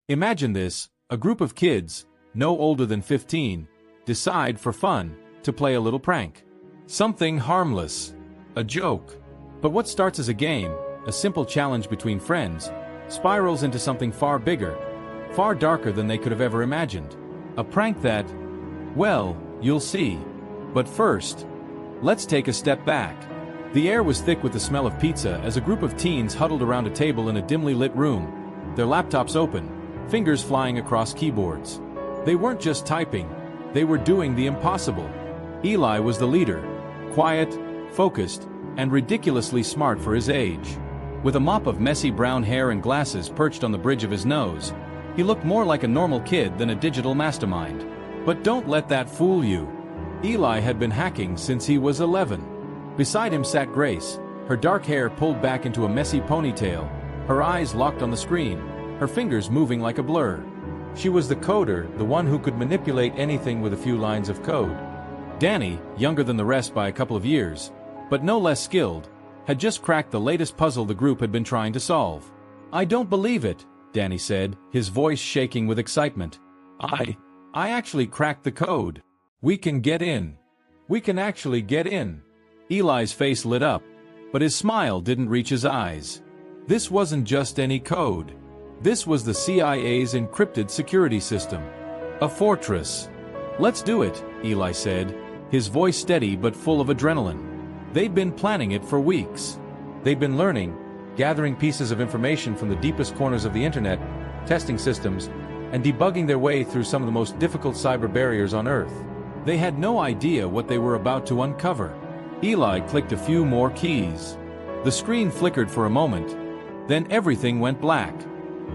Imagine this, a group of kids, no older than 15, decide for fun to play a little prank. Something harmless. A joke. But what starts as a game, a simple challenge between friends, spirals into something far bigger, far darker than they could have ever imagined. A prank that, well, you'll see. But first, let's take a step back. The air was thick with the smell of pizza as a group of teens huddled around a table in a dimly lit room, their laptops open, fingers flying across keyboards. They weren't just typing, they were doing the impossible. Eli was the leader, quiet, focused, and ridiculously smart for his age. With a mop of messy brown hair and glasses perched on the bridge of his nose, he looked more like a normal kid than a digital mastermind. But don't let that fool you. Eli had been hacking since he was 11. Beside him sat Grace, her dark hair pulled back into a messy ponytail, her eyes locked on the screen, her fingers moving like a blur. She was the coder, the one who could manipulate anything with a few lines of code. Danny, younger than the rest by a couple of years, but no less skilled, had just cracked the latest puzzle the group had been trying to solve. "I don't believe it," Danny said, his voice shaking with excitement. I actually cracked the code. We can get in. We can actually get in." Eli's face lit up, but his smile didn't reach his eyes. This wasn't just any code. This was the CIA's encrypted security system. A fortress. "Let's do it," Eli said, his voice steady but full of adrenaline. They'd been planning it for weeks. They'd been learning, gathering pieces of information from the deepest corners of the internet, testing systems, and debugging their way through some of the most difficult cyber barriers on Earth. They had no idea what they were about to uncover. Eli clicked a few more keys. The screen flickered for a moment. Then everything went black.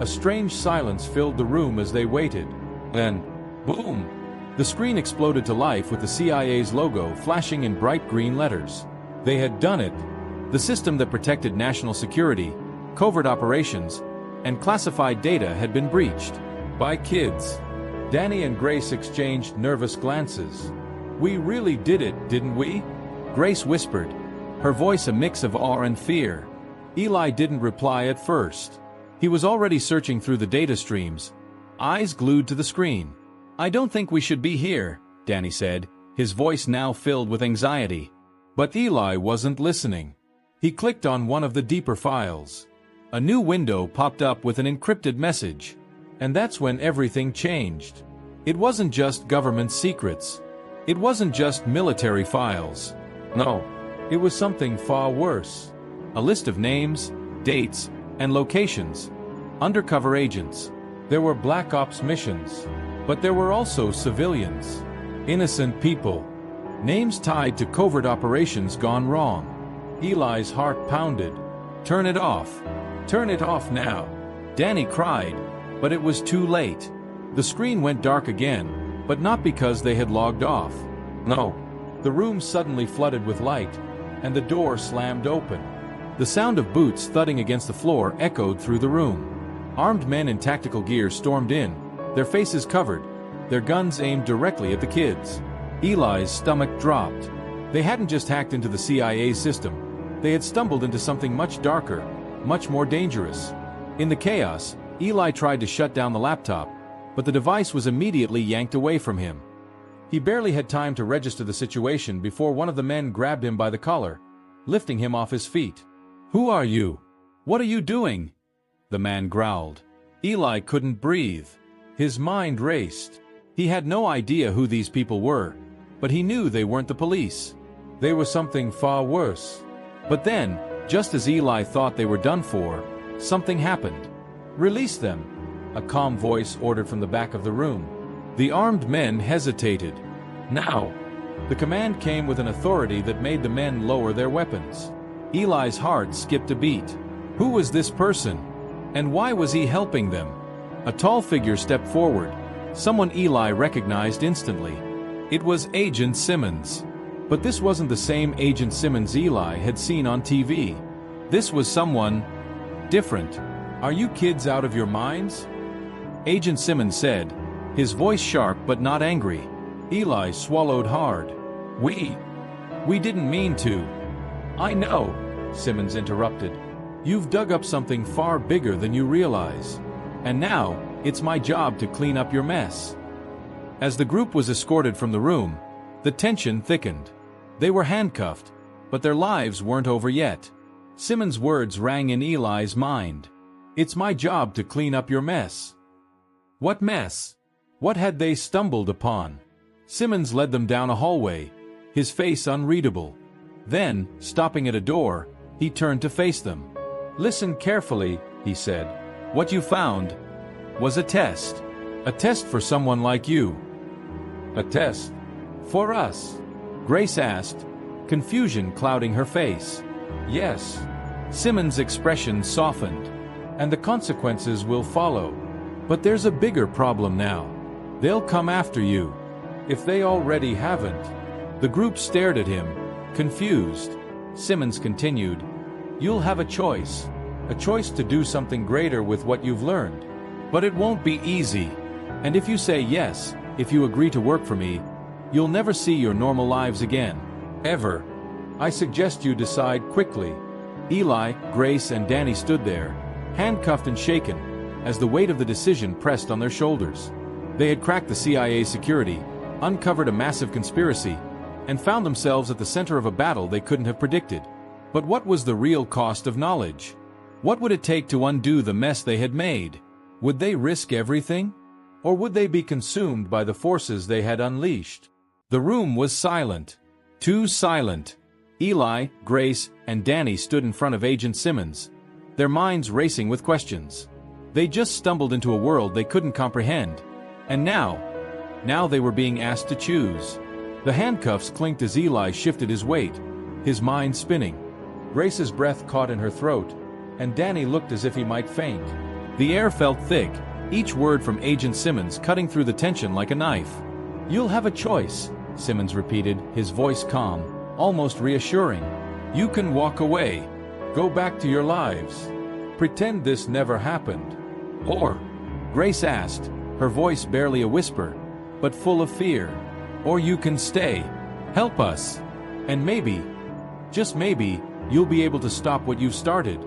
A strange silence filled the room as they waited. Then, boom! The screen exploded to life with the CIA's logo flashing in bright green letters. They had done it. The system that protected national security, covert operations, and classified data had been breached. By kids. Danny and Grace exchanged nervous glances. "We really did it, didn't we?" Grace whispered, her voice a mix of awe and fear. Eli didn't reply at first. He was already searching through the data streams, eyes glued to the screen. "I don't think we should be here," Danny said, his voice now filled with anxiety. But Eli wasn't listening. He clicked on one of the deeper files. A new window popped up with an encrypted message. And that's when everything changed. It wasn't just government secrets. It wasn't just military files. No, it was something far worse. A list of names, dates, and locations. Undercover agents. There were Black Ops missions. But there were also civilians. Innocent people. Names tied to covert operations gone wrong. Eli's heart pounded. "Turn it off. Turn it off now." Danny cried, but it was too late. The screen went dark again, but not because they had logged off. No. The room suddenly flooded with light, and the door slammed open. The sound of boots thudding against the floor echoed through the room. Armed men in tactical gear stormed in, their faces covered, their guns aimed directly at the kids. Eli's stomach dropped. They hadn't just hacked into the CIA system. They had stumbled into something much darker, much more dangerous. In the chaos, Eli tried to shut down the laptop, but the device was immediately yanked away from him. He barely had time to register the situation before one of the men grabbed him by the collar, lifting him off his feet. "Who are you? What are you doing?" the man growled. Eli couldn't breathe. His mind raced. He had no idea who these people were, but he knew they weren't the police. They were something far worse. But then, just as Eli thought they were done for, something happened. "Release them," a calm voice ordered from the back of the room. The armed men hesitated. "Now!" The command came with an authority that made the men lower their weapons. Eli's heart skipped a beat. Who was this person? And why was he helping them? A tall figure stepped forward, someone Eli recognized instantly. It was Agent Simmons. But this wasn't the same Agent Simmons Eli had seen on TV. This was someone different. "Are you kids out of your minds?" Agent Simmons said, his voice sharp but not angry. Eli swallowed hard. We didn't mean to." "I know," Simmons interrupted. "You've dug up something far bigger than you realize. And now, It's my job to clean up your mess." As the group was escorted from the room, the tension thickened. They were handcuffed, but their lives weren't over yet. Simmons' words rang in Eli's mind. "It's my job to clean up your mess." What mess? What had they stumbled upon? Simmons led them down a hallway, his face unreadable. Then, stopping at a door, he turned to face them. "Listen carefully," he said. "What you found was a test. A test for someone like you." "A test? For us?" Grace asked, confusion clouding her face. "Yes." Simmons' expression softened. "And the consequences will follow. But there's a bigger problem now. They'll come after you. If they already haven't." The group stared at him, confused. Simmons continued, "You'll have a choice to do something greater with what you've learned. But it won't be easy. And if you say yes, if you agree to work for me, you'll never see your normal lives again. Ever. I suggest you decide quickly." Eli, Grace, and Danny stood there, handcuffed and shaken, as the weight of the decision pressed on their shoulders. They had cracked the CIA security, uncovered a massive conspiracy, and found themselves at the center of a battle they couldn't have predicted. But what was the real cost of knowledge? What would it take to undo the mess they had made? Would they risk everything? Or would they be consumed by the forces they had unleashed? The room was silent. Too silent. Eli, Grace, and Danny stood in front of Agent Simmons, their minds racing with questions. They just stumbled into a world they couldn't comprehend. And now they were being asked to choose. The handcuffs clinked as Eli shifted his weight, his mind spinning. Grace's breath caught in her throat, and Danny looked as if he might faint. The air felt thick, each word from Agent Simmons cutting through the tension like a knife. "You'll have a choice," Simmons repeated, his voice calm, almost reassuring. "You can walk away. Go back to your lives. Pretend this never happened. Or," Grace asked, her voice barely a whisper, but full of fear, "or you can stay. Help us. And maybe, just maybe, you'll be able to stop what you've started."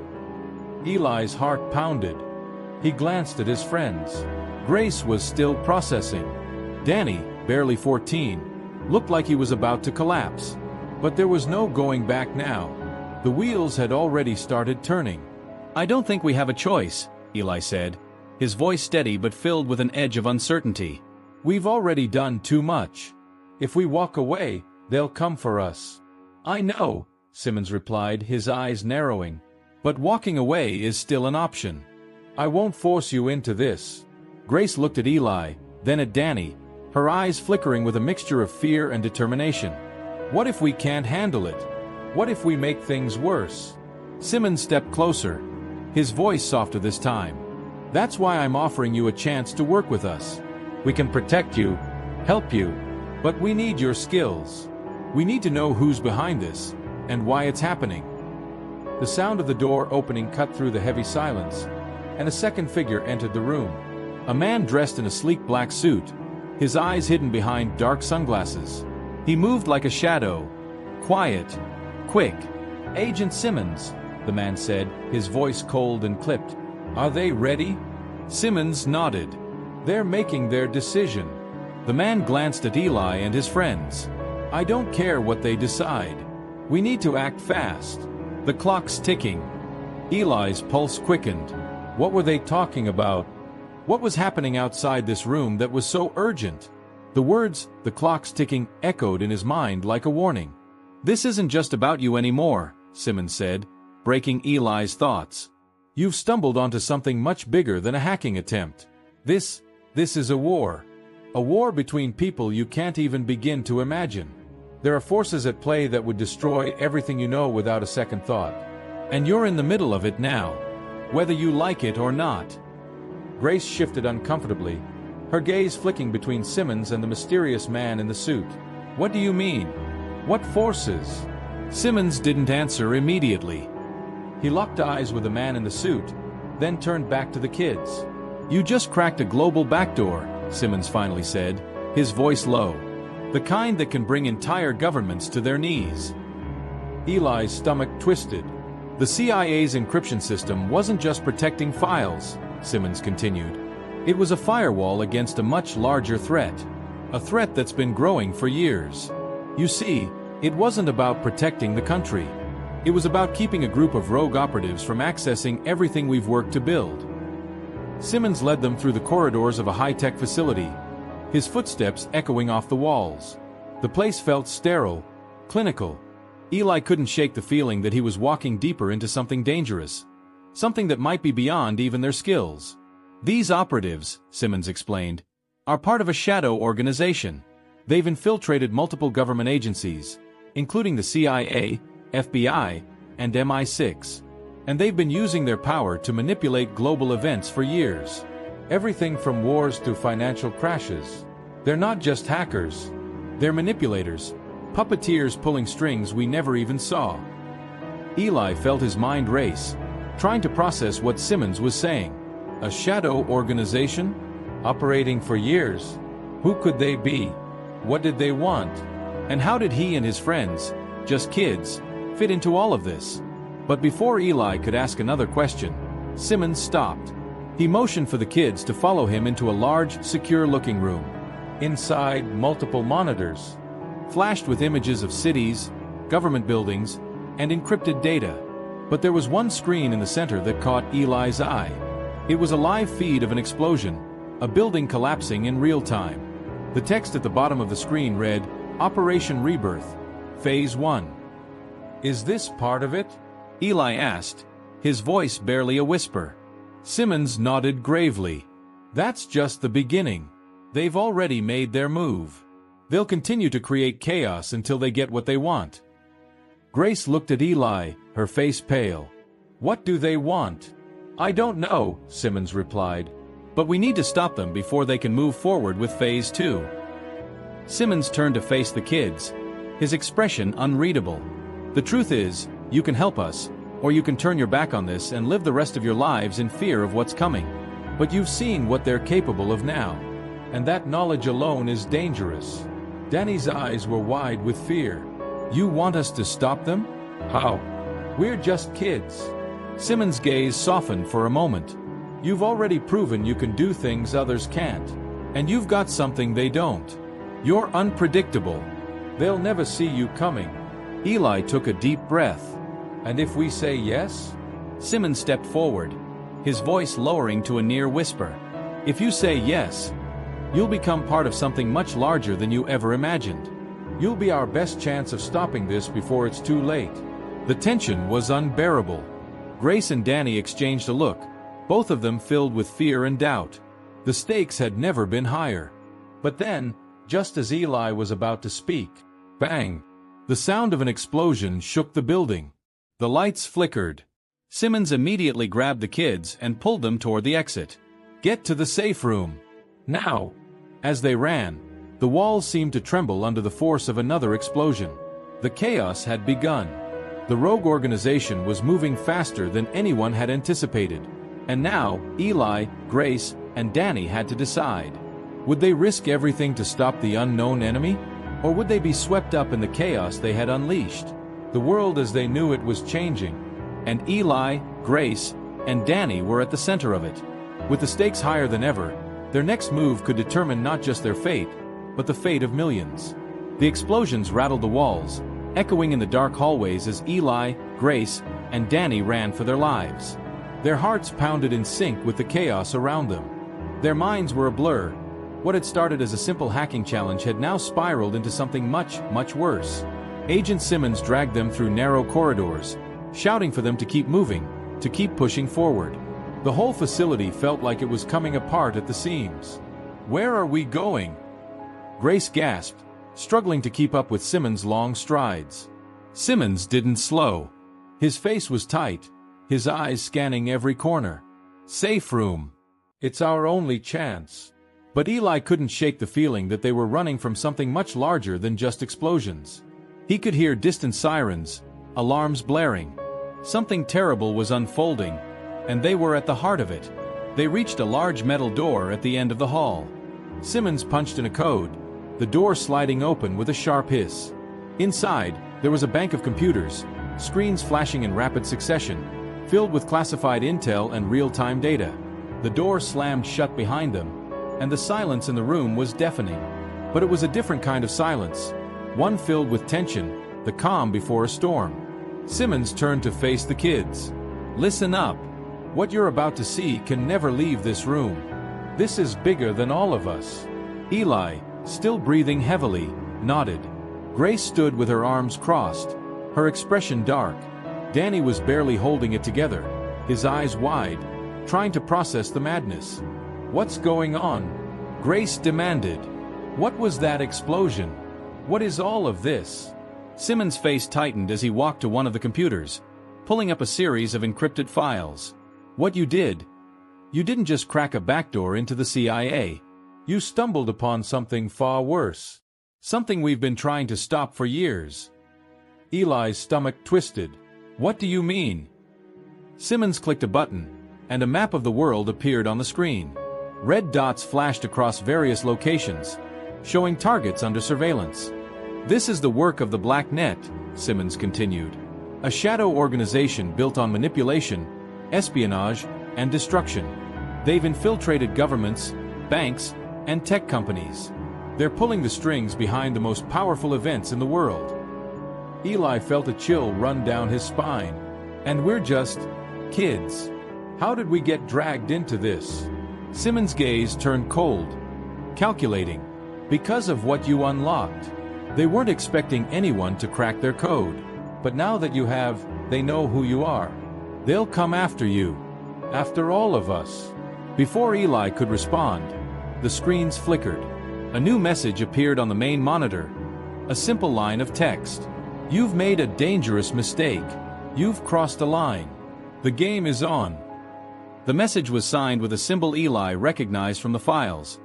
Eli's heart pounded. He glanced at his friends. Grace was still processing. Danny, barely 14, looked like he was about to collapse. But there was no going back now. The wheels had already started turning. "I don't think we have a choice," Eli said, his voice steady but filled with an edge of uncertainty. "We've already done too much. If we walk away, they'll come for us." "I know," Simmons replied, his eyes narrowing. "But walking away is still an option. I won't force you into this." Grace looked at Eli, then at Danny, her eyes flickering with a mixture of fear and determination. "What if we can't handle it? What if we make things worse?" Simmons stepped closer, his voice softer this time. "That's why I'm offering you a chance to work with us. We can protect you, help you, but we need your skills. We need to know who's behind this, and why it's happening." The sound of the door opening cut through the heavy silence, and a second figure entered the room. A man dressed in a sleek black suit, his eyes hidden behind dark sunglasses. He moved like a shadow, quiet, quick. "Agent Simmons," the man said, his voice cold and clipped. "Are they ready?" Simmons nodded. "They're making their decision." The man glanced at Eli and his friends. "I don't care what they decide. We need to act fast. The clock's ticking." Eli's pulse quickened. What were they talking about? What was happening outside this room that was so urgent? The words, "the clock's ticking," echoed in his mind like a warning. "This isn't just about you anymore," Simmons said, breaking Eli's thoughts. "You've stumbled onto something much bigger than a hacking attempt. This is a war. A war between people you can't even begin to imagine. There are forces at play that would destroy everything you know without a second thought. And you're in the middle of it now, whether you like it or not." Grace shifted uncomfortably, her gaze flicking between Simmons and the mysterious man in the suit. "What do you mean? What forces?" Simmons didn't answer immediately. He locked eyes with the man in the suit, then turned back to the kids. "You just cracked a global backdoor," Simmons finally said, his voice low. "The kind that can bring entire governments to their knees." Eli's stomach twisted. "The CIA's encryption system wasn't just protecting files," Simmons continued. It was a firewall against a much larger threat. A threat that's been growing for years. You see, it wasn't about protecting the country. It was about keeping a group of rogue operatives from accessing everything we've worked to build. Simmons led them through the corridors of a high-tech facility, his footsteps echoing off the walls. The place felt sterile, clinical. Eli couldn't shake the feeling that he was walking deeper into something dangerous. Something that might be beyond even their skills. These operatives, Simmons explained, are part of a shadow organization. They've infiltrated multiple government agencies, including the CIA, FBI, and MI6. And they've been using their power to manipulate global events for years. Everything from wars to financial crashes. They're not just hackers. They're manipulators, puppeteers pulling strings we never even saw. Eli felt his mind race, trying to process what Simmons was saying. A shadow organization? Operating for years? Who could they be? What did they want? And how did he and his friends, just kids, fit into all of this? But before Eli could ask another question, Simmons stopped. He motioned for the kids to follow him into a large, secure-looking room. Inside, multiple monitors, flashed with images of cities, government buildings, and encrypted data. But there was one screen in the center that caught Eli's eye. It was a live feed of an explosion, a building collapsing in real time. The text at the bottom of the screen read, Operation Rebirth, Phase 1. Is this part of it? Eli asked, his voice barely a whisper. Simmons nodded gravely. That's just the beginning. They've already made their move. They'll continue to create chaos until they get what they want. Grace looked at Eli, her face pale. What do they want? I don't know, Simmons replied. But we need to stop them before they can move forward with Phase 2. Simmons turned to face the kids, his expression unreadable. The truth is, you can help us, or you can turn your back on this and live the rest of your lives in fear of what's coming. But you've seen what they're capable of now. And that knowledge alone is dangerous. Danny's eyes were wide with fear. You want us to stop them? How? We're just kids. Simmons' gaze softened for a moment. You've already proven you can do things others can't. And you've got something they don't. You're unpredictable. They'll never see you coming. Eli took a deep breath. And if we say yes? Simmons stepped forward, his voice lowering to a near whisper. If you say yes, you'll become part of something much larger than you ever imagined. You'll be our best chance of stopping this before it's too late. The tension was unbearable. Grace and Danny exchanged a look, both of them filled with fear and doubt. The stakes had never been higher. But then, just as Eli was about to speak, bang! The sound of an explosion shook the building. The lights flickered. Simmons immediately grabbed the kids and pulled them toward the exit. Get to the safe room. Now! As they ran, the walls seemed to tremble under the force of another explosion. The chaos had begun. The rogue organization was moving faster than anyone had anticipated. And now, Eli, Grace, and Danny had to decide. Would they risk everything to stop the unknown enemy? Or would they be swept up in the chaos they had unleashed? The world as they knew it was changing. And Eli, Grace, and Danny were at the center of it. With the stakes higher than ever, their next move could determine not just their fate, but the fate of millions. The explosions rattled the walls, echoing in the dark hallways as Eli, Grace, and Danny ran for their lives. Their hearts pounded in sync with the chaos around them. Their minds were a blur. What had started as a simple hacking challenge had now spiraled into something much, much worse. Agent Simmons dragged them through narrow corridors, shouting for them to keep moving, to keep pushing forward. The whole facility felt like it was coming apart at the seams. Where are we going? Grace gasped, struggling to keep up with Simmons' long strides. Simmons didn't slow. His face was tight, his eyes scanning every corner. Safe room. It's our only chance. But Eli couldn't shake the feeling that they were running from something much larger than just explosions. He could hear distant sirens, alarms blaring. Something terrible was unfolding, and they were at the heart of it. They reached a large metal door at the end of the hall. Simmons punched in a code, the door sliding open with a sharp hiss. Inside, there was a bank of computers, screens flashing in rapid succession, filled with classified intel and real-time data. The door slammed shut behind them, and the silence in the room was deafening. But it was a different kind of silence, one filled with tension, the calm before a storm. Simmons turned to face the kids. "Listen up. What you're about to see can never leave this room. This is bigger than all of us." Eli, still breathing heavily, nodded. Grace stood with her arms crossed, her expression dark. Danny was barely holding it together, his eyes wide, trying to process the madness. "What's going on?" Grace demanded. "What was that explosion? What is all of this?" Simmons' face tightened as he walked to one of the computers, pulling up a series of encrypted files. "What you didn't just crack a backdoor into the CIA. You stumbled upon something far worse. Something we've been trying to stop for years." Eli's stomach twisted. "What do you mean?" Simmons clicked a button, and a map of the world appeared on the screen. Red dots flashed across various locations, showing targets under surveillance. "This is the work of the Black Net," Simmons continued. "A shadow organization built on manipulation, espionage, and destruction. They've infiltrated governments, banks, and tech companies. They're pulling the strings behind the most powerful events in the world." Eli felt a chill run down his spine. "And we're just kids. How did we get dragged into this?" Simmons' gaze turned cold. "Calculating. Because of what you unlocked. They weren't expecting anyone to crack their code. But now that you have, they know who you are. They'll come after you. After all of us." Before Eli could respond, the screens flickered. A new message appeared on the main monitor. A simple line of text. "You've made a dangerous mistake. You've crossed a line. The game is on." The message was signed with a symbol Eli recognized from the files.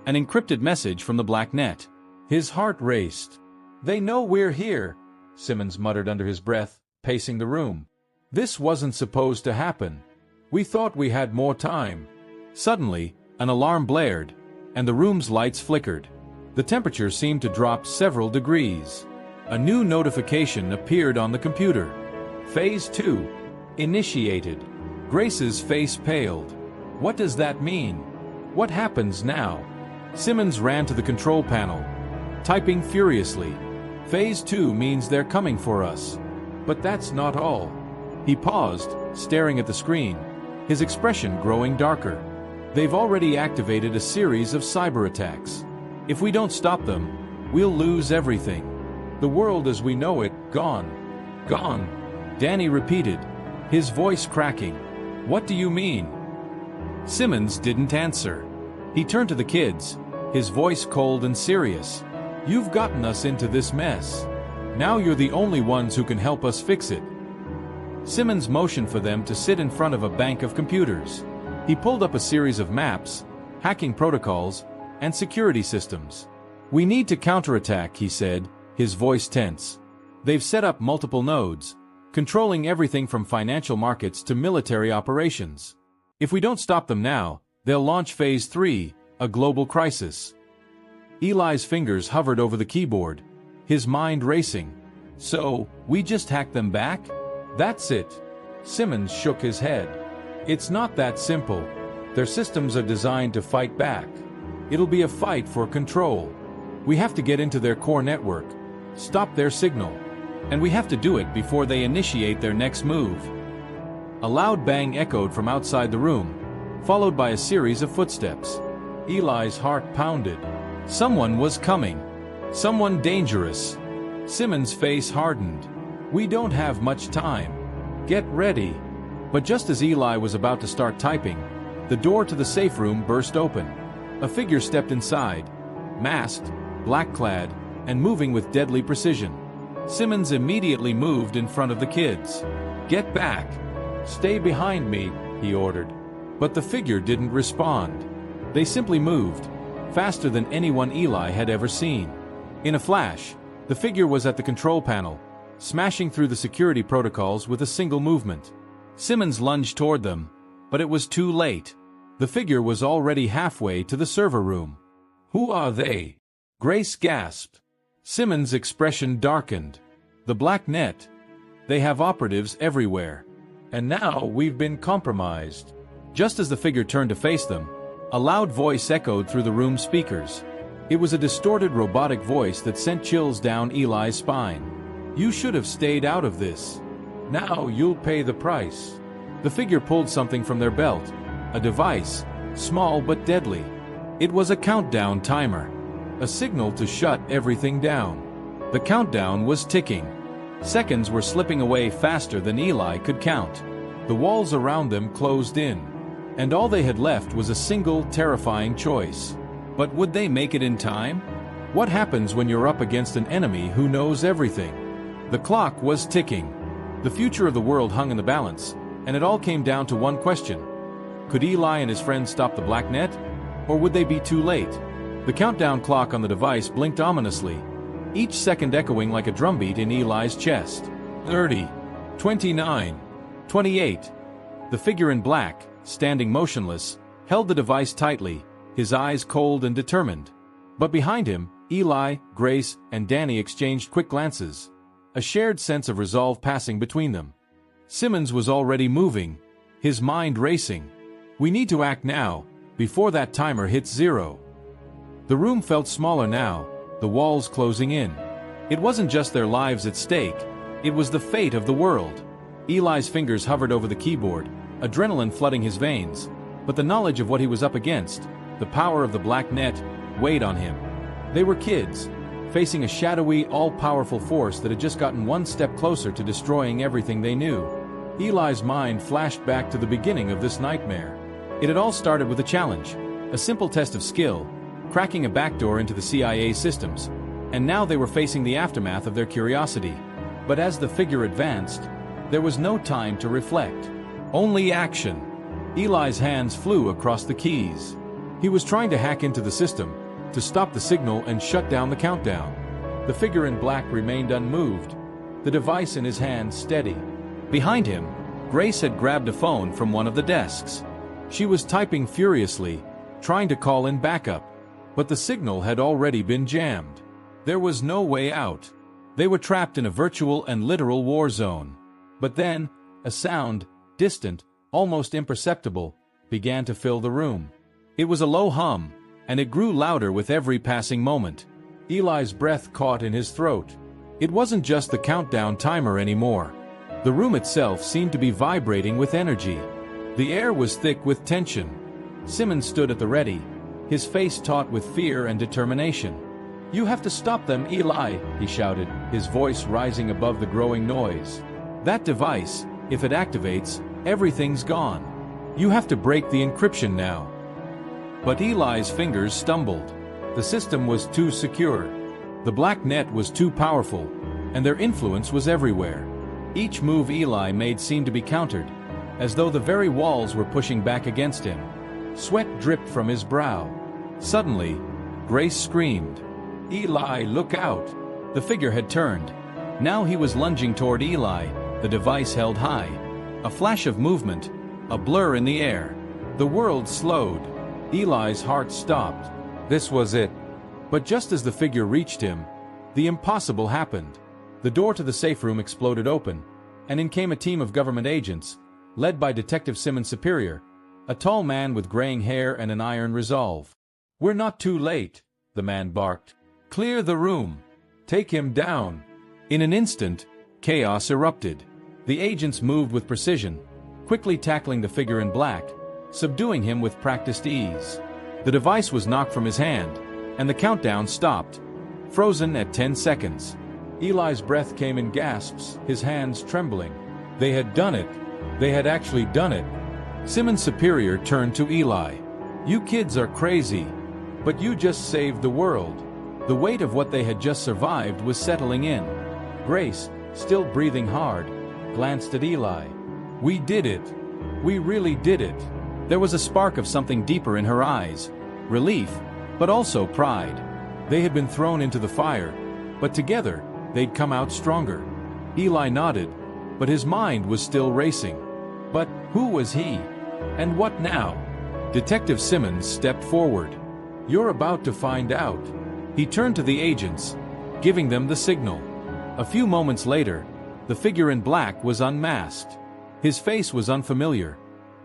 An encrypted message from the Black Net. His heart raced. "They know we're here," Simmons muttered under his breath, pacing the room. "This wasn't supposed to happen. We thought we had more time." Suddenly, an alarm blared, and the room's lights flickered. The temperature seemed to drop several degrees. A new notification appeared on the computer. Phase 2. Initiated. Grace's face paled. "What does that mean? What happens now?" Simmons ran to the control panel, typing furiously. "Phase 2 means they're coming for us. But that's not all." He paused, staring at the screen, his expression growing darker. "They've already activated a series of cyber attacks. If we don't stop them, we'll lose everything. The world as we know it, gone. Gone." Danny repeated, his voice cracking. "What do you mean?" Simmons didn't answer. He turned to the kids, his voice cold and serious. "You've gotten us into this mess. Now you're the only ones who can help us fix it." Simmons motioned for them to sit in front of a bank of computers. He pulled up a series of maps, hacking protocols, and security systems. "We need to counterattack," he said, his voice tense. "They've set up multiple nodes, controlling everything from financial markets to military operations. If we don't stop them now, they'll launch Phase 3, a global crisis." Eli's fingers hovered over the keyboard, his mind racing. "So, we just hack them back? That's it?" Simmons shook his head. "It's not that simple. Their systems are designed to fight back. It'll be a fight for control. We have to get into their core network, stop their signal, and we have to do it before they initiate their next move." A loud bang echoed from outside the room, followed by a series of footsteps. Eli's heart pounded. Someone was coming. Someone dangerous. Simmons' face hardened. "We don't have much time. Get ready." But just as Eli was about to start typing, the door to the safe room burst open. A figure stepped inside, masked, black-clad, and moving with deadly precision. Simmons immediately moved in front of the kids. "Get back! Stay behind me," he ordered. But the figure didn't respond. They simply moved, faster than anyone Eli had ever seen. In a flash, the figure was at the control panel, smashing through the security protocols with a single movement. Simmons lunged toward them, but it was too late. The figure was already halfway to the server room. "Who are they?" Grace gasped. Simmons' expression darkened. "The Black Net. They have operatives everywhere. And now we've been compromised." Just as the figure turned to face them, a loud voice echoed through the room's speakers. It was a distorted robotic voice that sent chills down Eli's spine. "You should have stayed out of this. Now you'll pay the price." The figure pulled something from their belt, a device, small but deadly. It was a countdown timer, a signal to shut everything down. The countdown was ticking. Seconds were slipping away faster than Eli could count. The walls around them closed in, and all they had left was a single terrifying choice. But would they make it in time? What happens when you're up against an enemy who knows everything? The clock was ticking. The future of the world hung in the balance, and it all came down to one question. Could Eli and his friends stop the Black Net? Or would they be too late? The countdown clock on the device blinked ominously, each second echoing like a drumbeat in Eli's chest. 30, 29, 28. The figure in black, standing motionless, held the device tightly, his eyes cold and determined. But behind him, Eli, Grace, and Danny exchanged quick glances, a shared sense of resolve passing between them. Simmons was already moving, his mind racing. "We need to act now, before that timer hits zero." The room felt smaller now, the walls closing in. It wasn't just their lives at stake, it was the fate of the world. Eli's fingers hovered over the keyboard, adrenaline flooding his veins, but the knowledge of what he was up against, the power of the Black Net, weighed on him. They were kids, facing a shadowy, all-powerful force that had just gotten one step closer to destroying everything they knew. Eli's mind flashed back to the beginning of this nightmare. It had all started with a challenge, a simple test of skill, cracking a backdoor into the CIA systems, and now they were facing the aftermath of their curiosity. But as the figure advanced, there was no time to reflect. Only action. Eli's hands flew across the keys. He was trying to hack into the system, to stop the signal and shut down the countdown. The figure in black remained unmoved, the device in his hand steady. Behind him, Grace had grabbed a phone from one of the desks. She was typing furiously, trying to call in backup, but the signal had already been jammed. There was no way out. They were trapped in a virtual and literal war zone. But then, a sound, distant, almost imperceptible, began to fill the room. It was a low hum, and it grew louder with every passing moment. Eli's breath caught in his throat. It wasn't just the countdown timer anymore. The room itself seemed to be vibrating with energy. The air was thick with tension. Simmons stood at the ready, his face taut with fear and determination. "You have to stop them, Eli," he shouted, his voice rising above the growing noise. "That device, if it activates, everything's gone. You have to break the encryption now." But Eli's fingers stumbled. The system was too secure. The Black Net was too powerful, and their influence was everywhere. Each move Eli made seemed to be countered, as though the very walls were pushing back against him. Sweat dripped from his brow. Suddenly, Grace screamed, "Eli, look out!" The figure had turned. Now he was lunging toward Eli, the device held high. A flash of movement, a blur in the air. The world slowed. Eli's heart stopped. This was it. But just as the figure reached him, the impossible happened. The door to the safe room exploded open, and in came a team of government agents, led by Detective Simmons' superior, a tall man with graying hair and an iron resolve. "We're not too late," the man barked. "Clear the room. Take him down." In an instant, chaos erupted. The agents moved with precision, quickly tackling the figure in black, subduing him with practiced ease. The device was knocked from his hand, and the countdown stopped, frozen at 10 seconds. Eli's breath came in gasps, his hands trembling. They had done it. They had actually done it. Simmons' superior turned to Eli. "You kids are crazy, but you just saved the world." The weight of what they had just survived was settling in. Grace, still breathing hard, glanced at Eli. "We did it. We really did it." There was a spark of something deeper in her eyes, relief, but also pride. They had been thrown into the fire, but together, they'd come out stronger. Eli nodded, but his mind was still racing. But who was he? And what now? Detective Simmons stepped forward. "You're about to find out." He turned to the agents, giving them the signal. A few moments later, the figure in black was unmasked. His face was unfamiliar,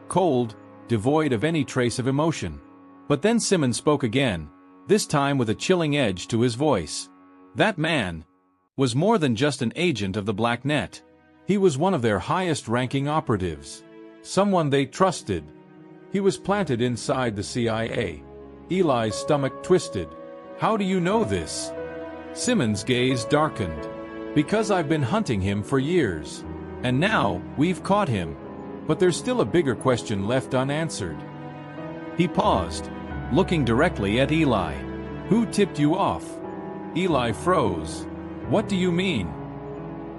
cold, devoid of any trace of emotion. But then Simmons spoke again, this time with a chilling edge to his voice. That man was more than just an agent of the Black Net. He was one of their highest-ranking operatives. Someone they trusted. He was planted inside the CIA. Eli's stomach twisted. How do you know this? Simmons' gaze darkened. Because I've been hunting him for years. And now, we've caught him. But there's still a bigger question left unanswered. He paused, looking directly at Eli. Who tipped you off? Eli froze. What do you mean?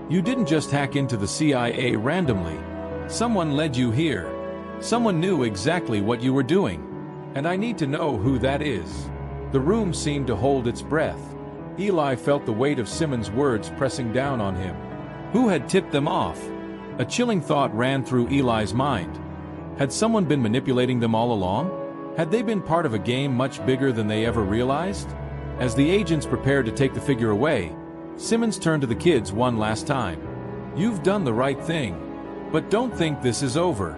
You didn't just hack into the CIA randomly. Someone led you here. Someone knew exactly what you were doing. And I need to know who that is. The room seemed to hold its breath. Eli felt the weight of Simmons' words pressing down on him. Who had tipped them off? A chilling thought ran through Eli's mind. Had someone been manipulating them all along? Had they been part of a game much bigger than they ever realized? As the agents prepared to take the figure away, Simmons turned to the kids one last time. You've done the right thing. But don't think this is over.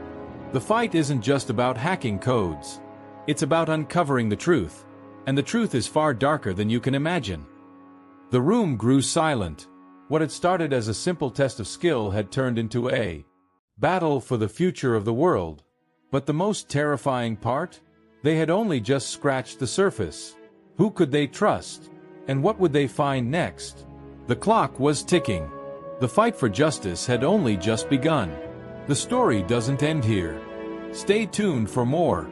The fight isn't just about hacking codes. It's about uncovering the truth. And the truth is far darker than you can imagine. The room grew silent. What had started as a simple test of skill had turned into a battle for the future of the world. But the most terrifying part? They had only just scratched the surface. Who could they trust? And what would they find next? The clock was ticking. The fight for justice had only just begun. The story doesn't end here. Stay tuned for more.